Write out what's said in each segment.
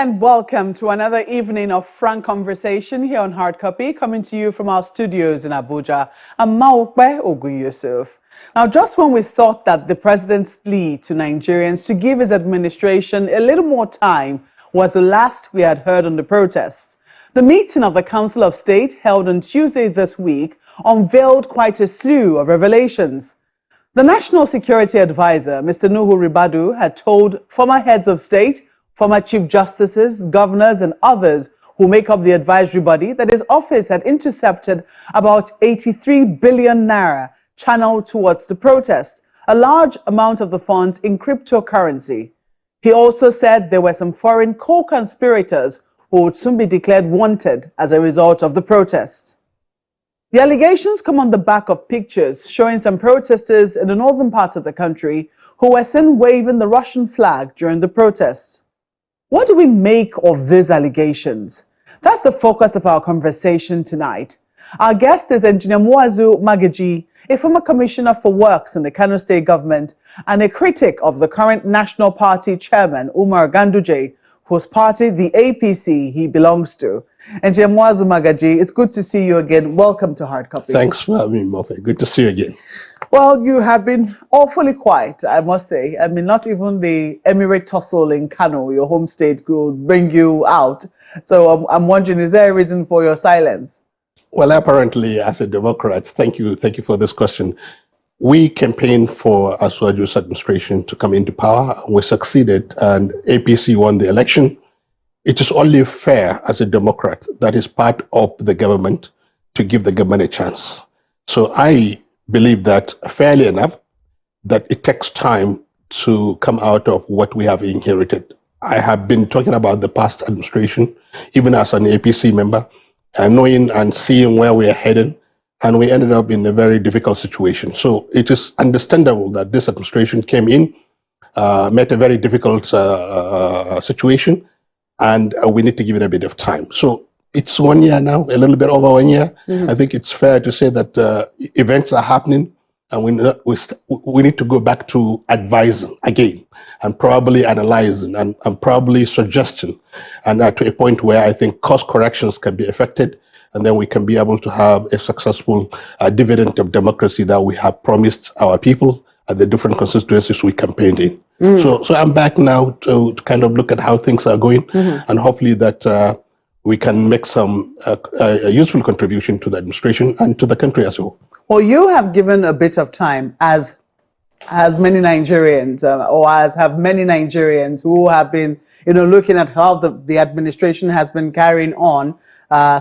and welcome to another evening of frank conversation here on Hard Copy, coming to you from our studios in Abuja. I'm Maokbe Ogun-Yusuf. Now, just when we thought that the president's plea to Nigerians to give his administration a little more time was the last we had heard on the protests, the meeting of the Council of State held on Tuesday this week unveiled quite a slew of revelations. The National Security Advisor, Mr. Nuhu Ribadu, had told former heads of state, former chief justices, governors, and others who make up the advisory body that his office had intercepted about 83 billion naira channeled towards the protest, a large amount of the funds in cryptocurrency. He also said there were some foreign co-conspirators who would soon be declared wanted as a result of the protests. The allegations come on the back of pictures showing some protesters in the northern parts of the country who were seen waving the Russian flag during the protests. What do we make of these allegations? That's the focus of our conversation tonight. Our guest is Engineer Muazu Magaji, a former commissioner for works in the Kano State government and a critic of the current National Party chairman, Umar Ganduje, whose party, the APC, he belongs to. Engineer Muazu Magaji, it's good to see you again. Welcome to Hard Copy. Thanks for having me, Mofe. Good to see you again. Well, you have been awfully quiet, I must say. I mean, not even the Emirate tussle in Kano, your home state, could bring you out. So I'm wondering, is there a reason for your silence? Well, apparently, as a Democrat, thank you for this question. We campaigned for Asuaju's administration to come into power. We succeeded, and APC won the election. It is only fair as a Democrat that is part of the government to give the government a chance. So I believe that, fairly enough, that it takes time to come out of what we have inherited. I have been talking about the past administration, even as an APC member, and knowing and seeing where we are headed, and we ended up in a very difficult situation. So it is understandable that this administration came in, met a very difficult situation, and we need to give it a bit of time. So it's 1 year now, a little bit over 1 year. I think it's fair to say that events are happening, and we need to go back to advising again, and probably analyzing, and probably suggesting, and to a point where I think course corrections can be effected, and then we can be able to have a successful dividend of democracy that we have promised our people at the different constituencies we campaigned in. So I'm back now to kind of look at how things are going, and hopefully that we can make some a useful contribution to the administration and to the country as a whole. Well, you have given a bit of time, as many Nigerians, or as have many Nigerians who have been, looking at how the administration has been carrying on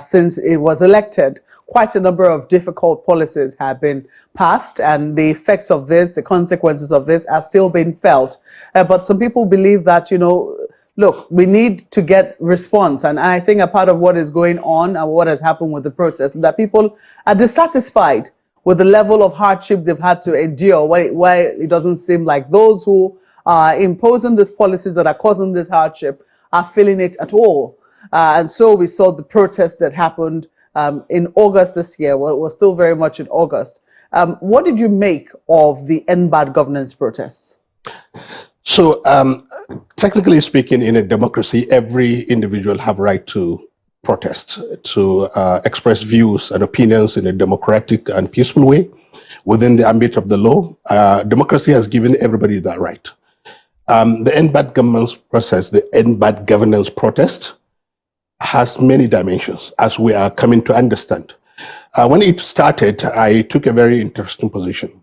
since it was elected. Quite a number of difficult policies have been passed, and the effects of this, the consequences of this, are still being felt. But some people believe that, look, we need to get response. And I think a part of what is going on and what has happened with the protests is that people are dissatisfied with the level of hardship they've had to endure, why it doesn't seem like those who are imposing these policies that are causing this hardship are feeling it at all. And so we saw the protests that happened in August this year. Well, we're still very much in August. What did you make of the End Bad Governance protests? So technically speaking, in a democracy, every individual have right to protest, to express views and opinions in a democratic and peaceful way within the ambit of the law. Democracy has given everybody that right. The End Bad Governance process, the End Bad Governance protest, has many dimensions, as we are coming to understand. When it started, I took a very interesting position.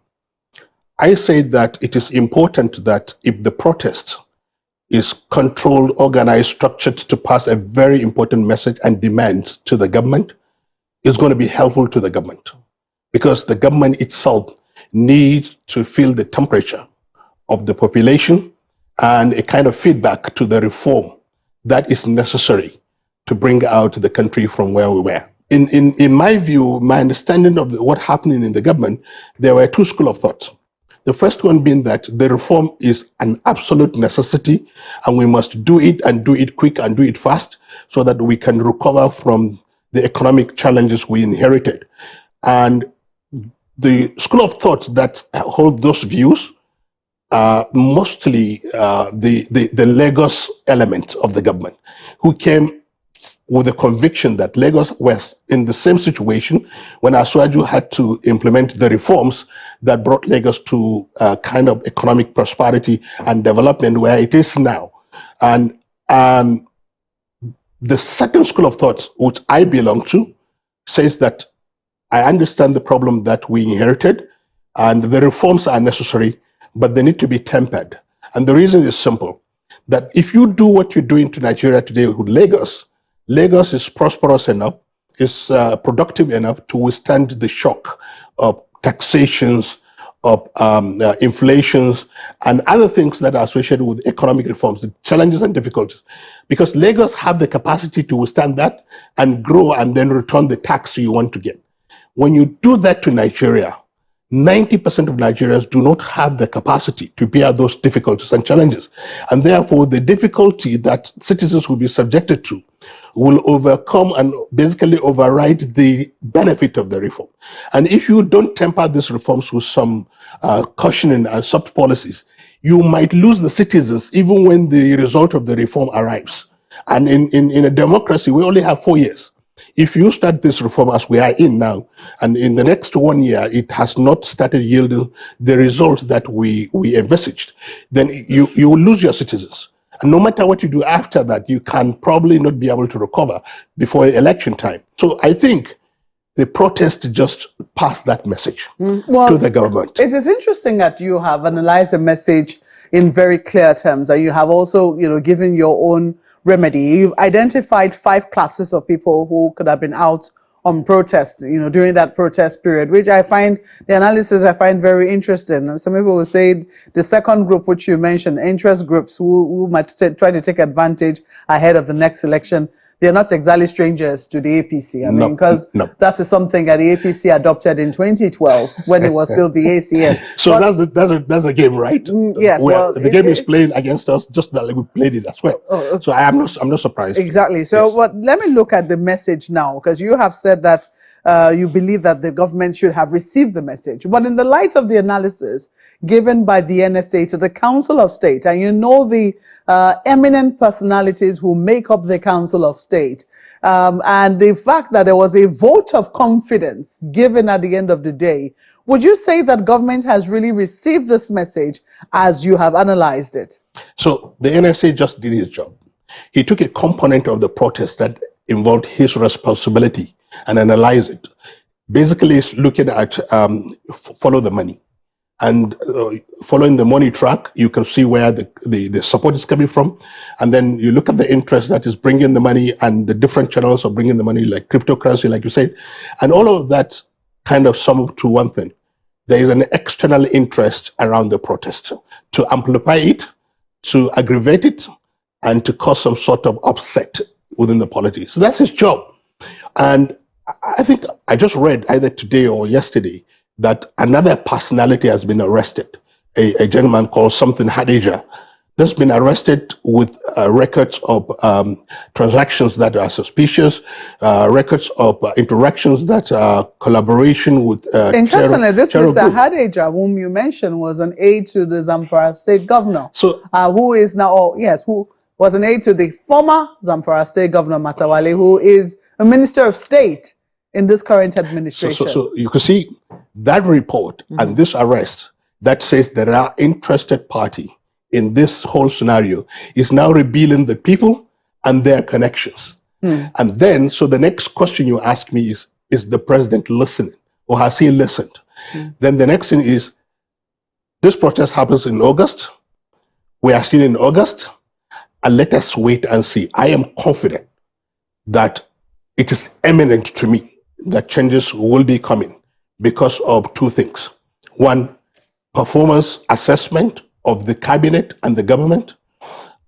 I said that it is important that if the protest is controlled, organized, structured to pass a very important message and demand to the government, it's going to be helpful to the government, because the government itself needs to feel the temperature of the population and a kind of feedback to the reform that is necessary to bring out the country from where we were. In my view, my understanding of what happening in the government, there were two schools of thought. The first one being that the reform is an absolute necessity, and we must do it, and do it quick, and do it fast, so that we can recover from the economic challenges we inherited. And the school of thought that hold those views mostly the Lagos element of the government, who came with the conviction that Lagos was in the same situation when Asuaju had to implement the reforms that brought Lagos to kind of economic prosperity and development where it is now. And the second school of thought, which I belong to, says that I understand the problem that we inherited and the reforms are necessary, but they need to be tempered. And the reason is simple, that if you do what you're doing to Nigeria today with Lagos, Lagos is prosperous enough, is productive enough to withstand the shock of taxations, of inflations, and other things that are associated with economic reforms, the challenges and difficulties. Because Lagos have the capacity to withstand that and grow and then return the tax you want to get. When you do that to Nigeria, 90% of Nigerians do not have the capacity to bear those difficulties and challenges. And therefore, the difficulty that citizens will be subjected to will overcome and basically override the benefit of the reform. And if you don't temper these reforms with some cautioning and soft policies, you might lose the citizens even when the result of the reform arrives. And in a democracy, we only have 4 years. If you start this reform as we are in now, and in the next 1 year, it has not started yielding the result that we envisaged, then you will lose your citizens. And no matter what you do after that, you can probably not be able to recover before election time. So I think the protest just passed that message to the government. It is interesting that you have analyzed the message in very clear terms, and you have also, given your own remedy. You've identified 5 classes of people who could have been out on protest, during that protest period, which I find very interesting. Some people will say the second group, which you mentioned, interest groups who might try to take advantage ahead of the next election. They're not exactly strangers to the APC. I mean, because that is something that the APC adopted in 2012 when it was still the ACN. So that's a game, right? Yes. Well, the game is playing against us, just like we played it as well. So I'm not surprised. Exactly. So, yes. Let me look at the message now, because you have said that you believe that the government should have received the message. But in the light of the analysis given by the NSA to the Council of State, and the eminent personalities who make up the Council of State, and the fact that there was a vote of confidence given at the end of the day, would you say that government has really received this message as you have analyzed it? So the NSA just did his job. He took a component of the protest that involved his responsibility and analyzed it. Basically, it's looking at follow the money. And following the money track, you can see where the support is coming from. And then you look at the interest that is bringing the money and the different channels of bringing the money, like cryptocurrency, like you said. And all of that kind of sum up to one thing. There is an external interest around the protest to amplify it, to aggravate it, and to cause some sort of upset within the politics. So that's his job. And I think I just read either today or yesterday that another personality has been arrested, a gentleman called something Hijack, that's been arrested with records of transactions that are suspicious, records of interactions that are collaboration with Interestingly, this Mr. Hijack, whom you mentioned, was an aide to the Zamfara State Governor, who is now, who was an aide to the former Zamfara State Governor Matawale, who is a Minister of State in this current administration. So you can see that report and this arrest that says there are interested party in this whole scenario is now revealing the people and their connections. And then, so the next question you ask me is the president listening, or has he listened? Then the next thing is, this protest happens in August. We are still in August, and let us wait and see. I am confident that it is eminent to me that changes will be coming because of 2 things. 1, performance assessment of the cabinet and the government.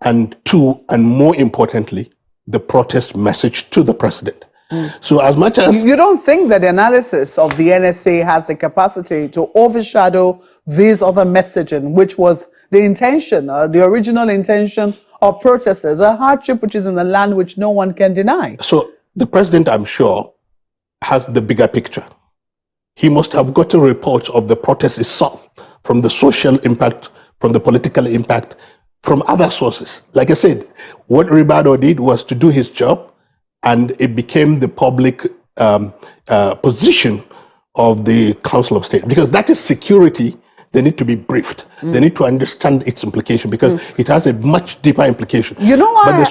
And 2, and more importantly, the protest message to the president. So as much as... You don't think that the analysis of the NSA has the capacity to overshadow this other messaging, which was the intention, the original intention of protesters, a hardship which is in the land which no one can deny? So the president, I'm sure, has the bigger picture. He must have gotten reports of the protest itself from the social impact from the political impact, from other sources. Like I said, what Ribado did was to do his job, and it became the public position of the Council of State, because that is security. They need to be briefed. They need to understand its implication, because it has a much deeper implication. You know why? But the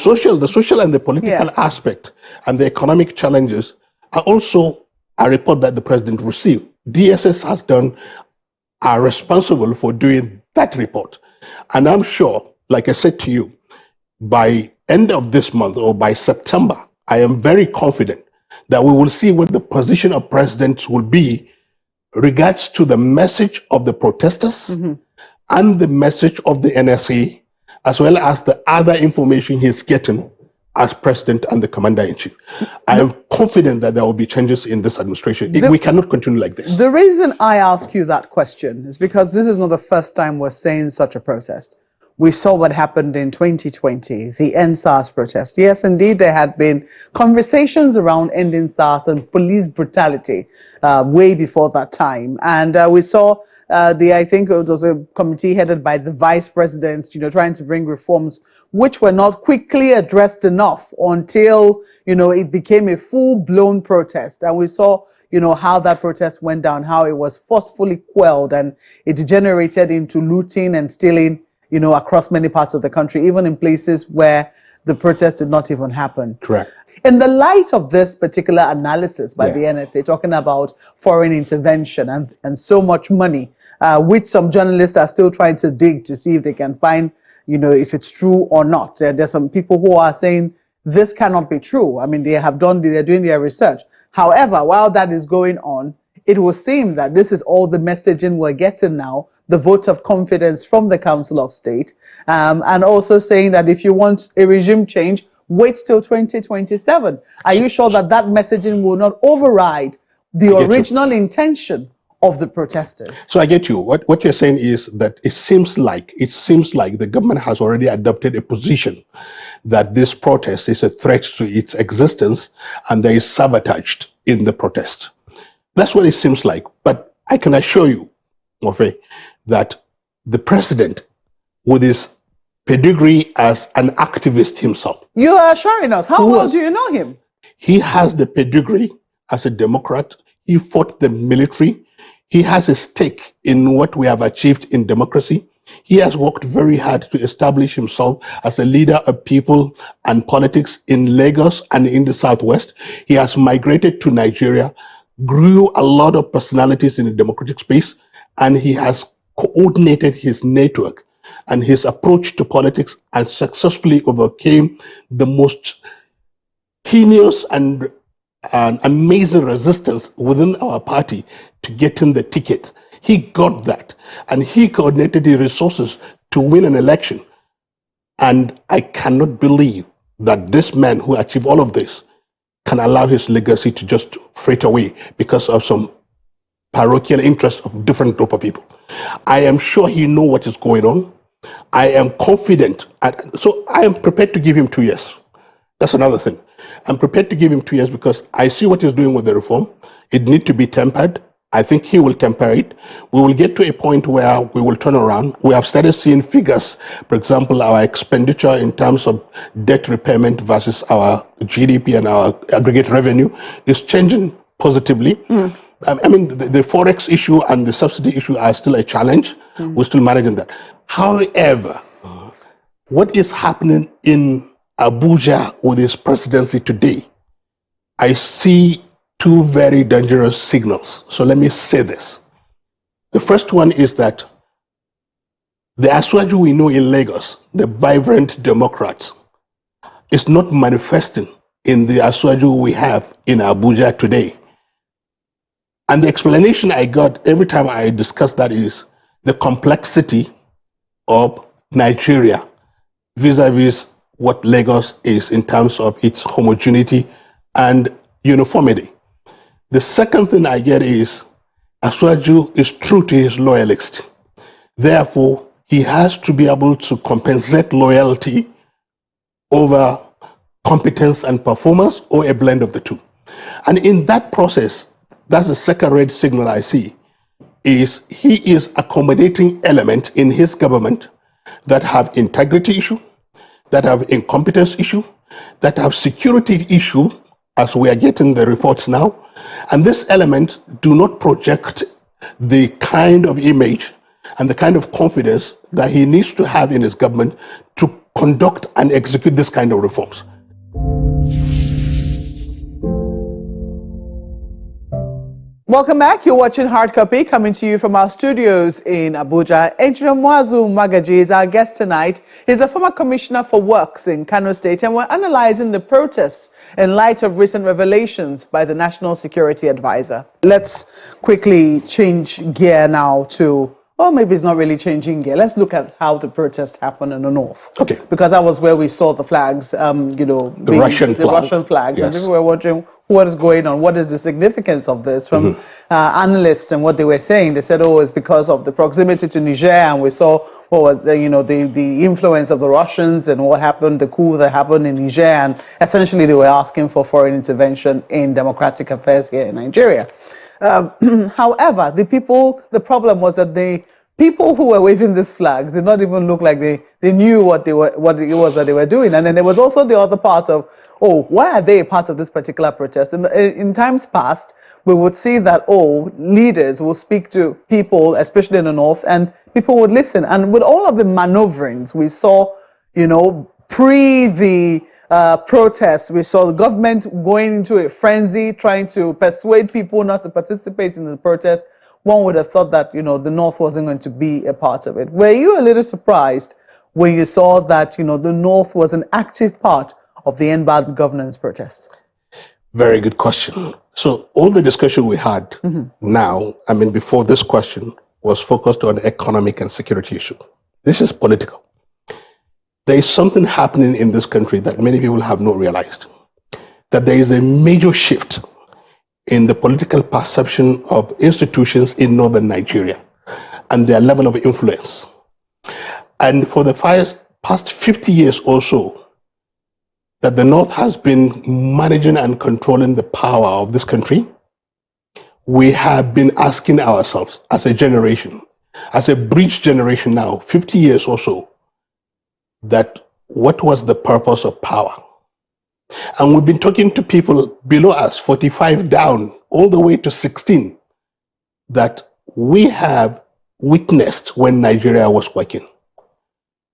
social and the political aspect and the economic challenges are also a report that the president received. DSS are responsible for doing that report. And I'm sure, like I said to you, by end of this month or by September, I am very confident that we will see what the position of presidents will be regards to the message of the protesters and the message of the NSA, as well as the other information he's getting as president and the commander-in-chief. I am confident that there will be changes in this administration. We cannot continue like this. The reason I ask you that question is because this is not the first time we're seeing such a protest. We saw what happened in 2020, the End SARS protest. Yes, indeed, there had been conversations around ending SARS and police brutality way before that time. And we saw I think it was a committee headed by the vice president, trying to bring reforms which were not quickly addressed enough until, it became a full-blown protest. And we saw, how that protest went down, how it was forcefully quelled, and it degenerated into looting and stealing, across many parts of the country, even in places where the protest did not even happen. Correct. In the light of this particular analysis by the NSA, talking about foreign intervention and so much money, which some journalists are still trying to dig to see if they can find, if it's true or not. There's some people who are saying this cannot be true. I mean, they're doing their research. However, while that is going on, it will seem that this is all the messaging we're getting now, the vote of confidence from the Council of State, and also saying that if you want a regime change, wait till 2027. Are you sure that that messaging will not override the original intention of the protesters? So I get you. What you're saying is that it seems like the government has already adopted a position that this protest is a threat to its existence, and there is sabotage in the protest. That's what it seems like. But I can assure you, Mofe, that the president, with his pedigree as an activist himself. You are assuring us. How well do you know him? He has the pedigree as a Democrat. He fought the military. He has a stake in what we have achieved in democracy. He has worked very hard to establish himself as a leader of people and politics in Lagos and in the Southwest. He has migrated to Nigeria, grew a lot of personalities in the democratic space, and he has coordinated his network and his approach to politics and successfully overcame the most heinous and amazing resistance within our party to getting the ticket. He got that, and he coordinated the resources to win an election. And I cannot believe that this man who achieved all of this can allow his legacy to just fade away because of some parochial interests of different group of people. I am sure he knows what is going on. I am confident, so I am prepared to give him 2 years. That's another thing. I'm prepared to give him 2 years because I see what he's doing with the reform. It needs to be tempered. I think he will temper it. We will get to a point where we will turn around. We have started seeing figures. For example, our expenditure in terms of debt repayment versus our GDP and our aggregate revenue is changing positively. I mean, the forex issue and the subsidy issue are still a challenge. We're still managing that. However, what is happening in Abuja with his presidency today, I see two very dangerous signals. So let me say this. The first one is that the Aswaju we know in Lagos, the vibrant Democrats, is not manifesting in the Aswaju we have in Abuja today. And the explanation I got every time I discuss that is the complexity of Nigeria vis-a-vis what Lagos is in terms of its homogeneity and uniformity. The second thing I get is Aswaju is true to his loyalist. Therefore, he has to be able to compensate loyalty over competence and performance, or a blend of the two. And in that process, that's the second red signal I see. is he is accommodating elements in his government that have integrity issue, that have incompetence issue, that have security issue, as we are getting the reports now. And these elements do not project the kind of image and the kind of confidence that he needs to have in his government to conduct and execute this kind of reforms. Welcome back. You're watching Hard Copy, coming to you from our studios in Abuja. Engineer Magaji is our guest tonight. He's a former commissioner for works in Kano State, and we're analyzing the protests in light of recent revelations by the National Security Advisor. Let's quickly change gear now to, well, maybe it's not really changing gear. Let's look at how the protest happened in the north. Okay. Because that was where we saw the flags, the Russian flags. Yes. And people were wondering, what is going on? What is the significance of this? From analysts and what they were saying, they said, oh, it's because of the proximity to Niger, and we saw what was the influence of the Russians and what happened, the coup that happened in Niger, and essentially they were asking for foreign intervention in democratic affairs here in Nigeria. However, the problem was that the people who were waving these flags did not even look like they knew what it was that they were doing. And then there was also the other part of, oh, why are they a part of this particular protest? And in times past, we would see that, oh, leaders will speak to people, especially in the north, and people would listen. And with all of the maneuverings we saw, pre the protests, we saw the government going into a frenzy, trying to persuade people not to participate in the protest. One would have thought that, the North wasn't going to be a part of it. Were you a little surprised when you saw that, the North was an active part of the End Bad Governance protest? Very good question. So all the discussion we had now, before this question, was focused on economic and security issue. This is political. There is something happening in this country that many people have not realized, that there is a major shift in the political perception of institutions in northern Nigeria and their level of influence. And for the past 50 years or so, that the North has been managing and controlling the power of this country, we have been asking ourselves as a generation, as a bridge generation now, 50 years or so, that what was the purpose of power? And we've been talking to people below us, 45 down, all the way to 16, that we have witnessed when Nigeria was working.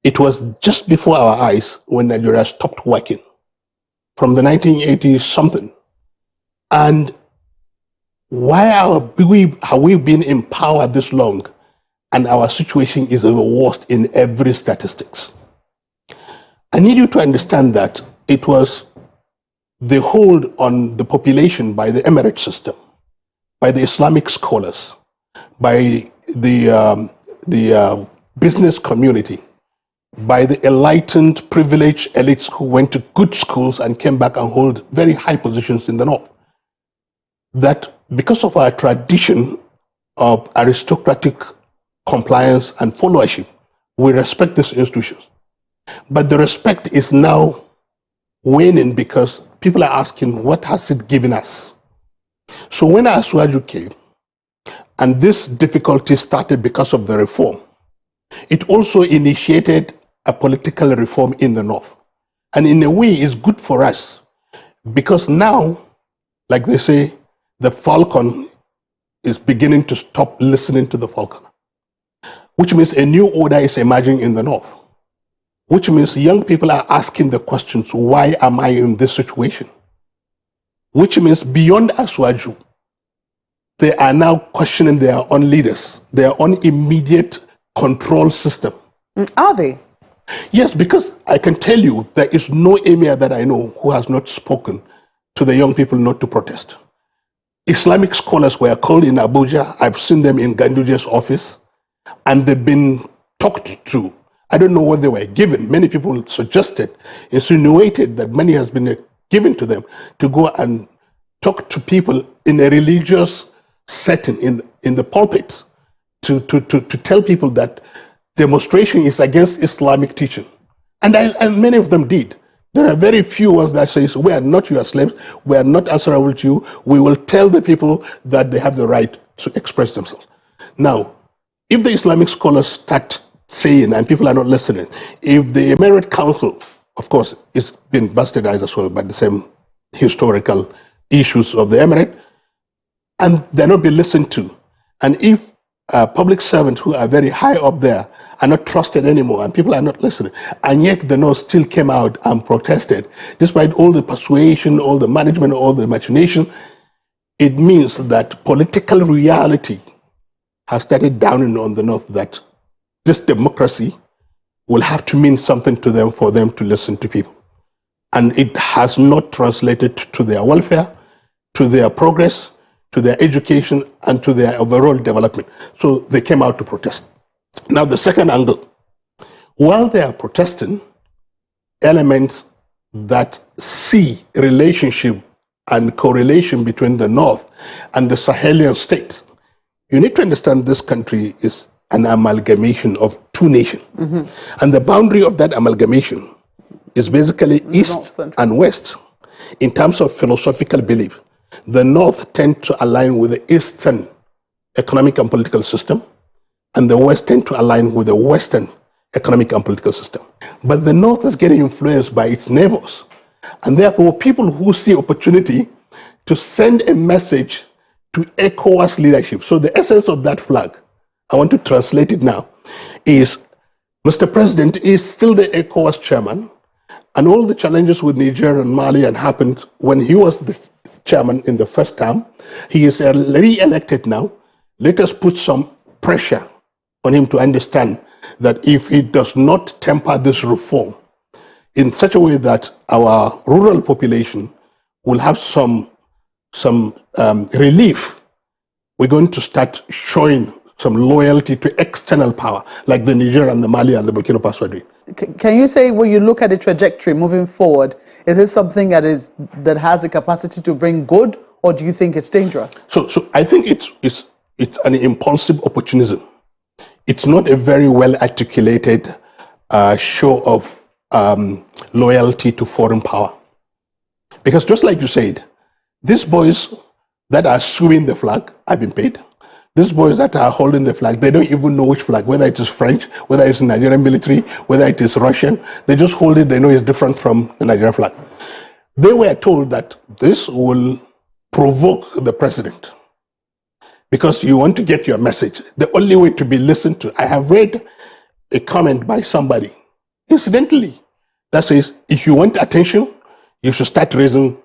It was just before our eyes when Nigeria stopped working from the 1980s something. And why have we been in power this long and our situation is the worst in every statistics? I need you to understand that it was the hold on the population by the emirate system, by the Islamic scholars, by the business community, by the enlightened, privileged elites who went to good schools and came back and hold very high positions in the North. That because of our tradition of aristocratic compliance and followership, we respect these institutions. But the respect is now waning because people are asking, what has it given us? So when Asuwaju came, and this difficulty started because of the reform, it also initiated a political reform in the North. And in a way, it's good for us because now, like they say, the falcon is beginning to stop listening to the falcon, which means a new order is emerging in the North, which means young people are asking the questions, why am I in this situation? Which means beyond Asuwaju, they are now questioning their own leaders, their own immediate control system. Are they? Yes, because I can tell you there is no emir that I know who has not spoken to the young people not to protest. Islamic scholars were called in Abuja. I've seen them in Ganduje's office, and they've been talked to. I don't know what they were given. Many people suggested, insinuated that money has been given to them to go and talk to people in a religious setting in the pulpit to tell people that demonstration is against Islamic teaching. And many of them did. There are very few ones that say, we are not your slaves, we are not answerable to you, we will tell the people that they have the right to express themselves. Now, if the Islamic scholars start saying, and people are not listening, if the Emirate Council, of course, it's been bastardized as well by the same historical issues of the Emirate, and they're not being listened to, and if public servants who are very high up there are not trusted anymore and people are not listening, and yet the North still came out and protested, despite all the persuasion, all the management, all the machination, it means that political reality has started dawning on the North that this democracy will have to mean something to them for them to listen to people. And it has not translated to their welfare, to their progress, to their education, and to their overall development. So they came out to protest. Now, the second angle, while they are protesting, elements that see relationship and correlation between the North and the Sahelian states, you need to understand this country is an amalgamation of two nations. And the boundary of that amalgamation is basically East and West in terms of philosophical belief. The North tend to align with the Eastern economic and political system, and the West tend to align with the Western economic and political system. But the North is getting influenced by its neighbors, and therefore people who see opportunity to send a message to ECOWAS leadership. So the essence of that flag, I want to translate it now, is Mr. President is still the ECOWAS chairman, and all the challenges with Niger and Mali and happened when he was the chairman in the first term. He is re-elected now. Let us put some pressure on him to understand that if he does not temper this reform in such a way that our rural population will have some relief, we're going to start showing some loyalty to external power, like the Niger and the Mali and the Burkina Faso did. Can you say, when you look at the trajectory moving forward, is it something that has the capacity to bring good, or do you think it's dangerous? So I think it's an impulsive opportunism. It's not a very well articulated show of loyalty to foreign power. Because just like you said, these boys that are suing the flag have been paid. These boys that are holding the flag, they don't even know which flag, whether it is French, whether it's Nigerian military, whether it is Russian. They just hold it, they know it's different from the Nigerian flag. They were told that this will provoke the president because you want to get your message. The only way to be listened to. I have read a comment by somebody, incidentally, that says, if you want attention, you should start raising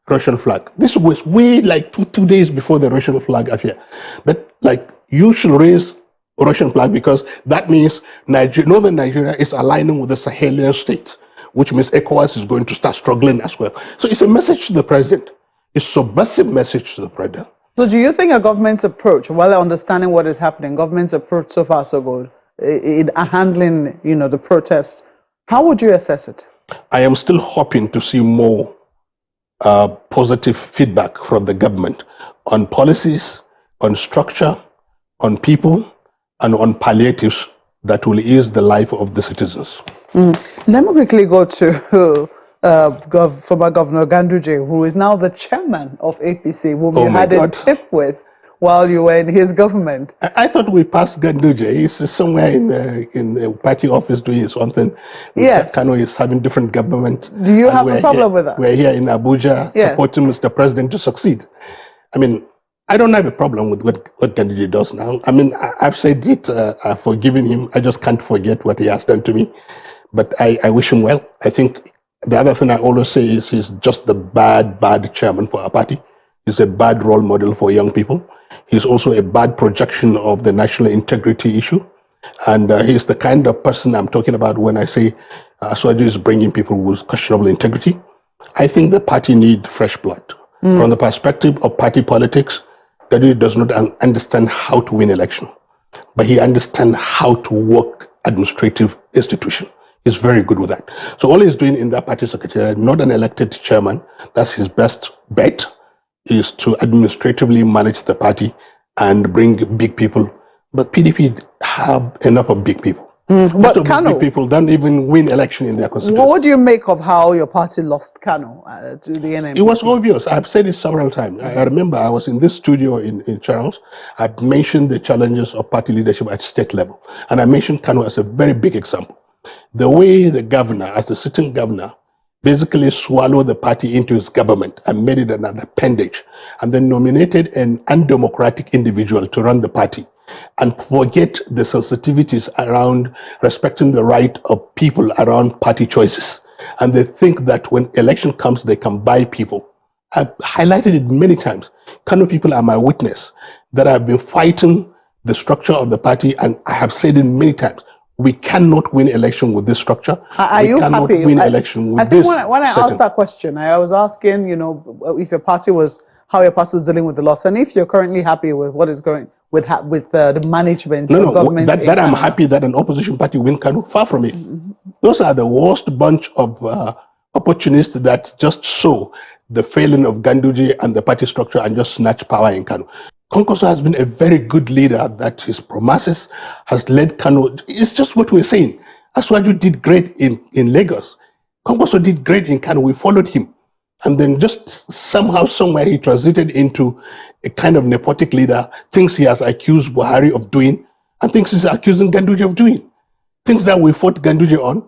Russian flag. This was way like two days before the Russian flag affair. That like you should raise Russian flag because that means northern Nigeria is aligning with the Sahelian states, which means ECOWAS is going to start struggling as well. So it's a message to the president. It's a subversive message to the president. So do you think a government's approach, while understanding what is happening, government's approach so far so good in handling, the protests, how would you assess it? I am still hoping to see more positive feedback from the government on policies, on structure, on people, and on palliatives that will ease the life of the citizens. Let me quickly go to former Governor Ganduje, who is now the chairman of APC, whom you had a tiff with while you were in his government. I thought we passed Ganduje. He's somewhere in the party office doing something. Yes. Kano is having different government. Do you have a problem with that? We're here in Abuja supporting Mr. President to succeed. I mean, I don't have a problem with what Ganduje does now. I mean, I've said it, I've forgiven him. I just can't forget what he has done to me. But I wish him well. I think the other thing I always say is he's just the bad chairman for our party. He's a bad role model for young people. He's also a bad projection of the national integrity issue. And he's the kind of person I'm talking about when I say Asuwaju is bringing people with questionable integrity. I think the party needs fresh blood. From the perspective of party politics, Ganduje does not understand how to win election, but he understands how to work administrative institution. He's very good with that. So all he's doing in that party secretariat, not an elected chairman, that's his best bet, is to administratively manage the party and bring big people. But PDP have enough of big people. But of these big Kano, people don't even win election in their constituencies. what do you make of how your party lost Kano to the NMP? It was obvious. I've said it several times. I remember I was in this studio in Charles. I mentioned the challenges of party leadership at state level. And I mentioned Kano as a very big example. The way the governor, as the sitting governor, basically swallowed the party into his government and made it an appendage, and then nominated an undemocratic individual to run the party, and forget the sensitivities around respecting the right of people around party choices. And they think that when election comes, they can buy people. I've highlighted it many times. Kano people are my witness that I've been fighting the structure of the party, and I have said it many times. We cannot win election with this structure. Are we you cannot happy? win election with I think this. when I asked that question, I was asking, if your party was, how your party was dealing with the loss, and if you're currently happy with what is going with the management of government. That I'm happy that an opposition party win Kano. Far from it. Those are the worst bunch of opportunists that just saw the failing of Ganduje and the party structure and just snatch power in Kano. Konkoso has been a very good leader that his promises has led Kano. It's just what we're saying. Aswaju did great in Lagos. Konkoso did great in Kano. We followed him. And then just somehow, somewhere, he transited into a kind of nepotic leader, things he has accused Buhari of doing, and things he's accusing Ganduje of doing. Things that we fought Ganduje on,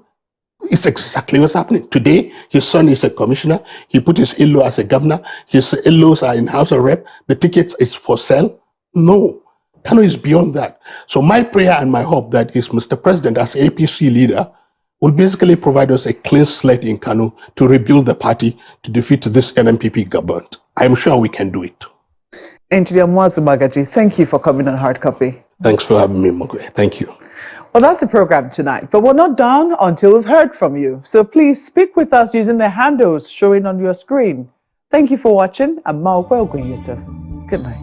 it's exactly what's happening. Today, his son is a commissioner. He put his in-law as a governor. His in-laws are in House of Rep. The tickets is for sale. No, Kano is beyond that. So my prayer and my hope that is Mr. President, as APC leader, will basically provide us a clean slate in Kano to rebuild the party to defeat this NMPP government. I'm sure we can do it. Engineer Magaji, thank you for coming on Hard Copy. Thanks for having me, Mogwe. Thank you. Well, that's the program tonight, but we're not done until we've heard from you. So please speak with us using the handles showing on your screen. Thank you for watching. I'm Maokwe Ogun Yusuf. Good night.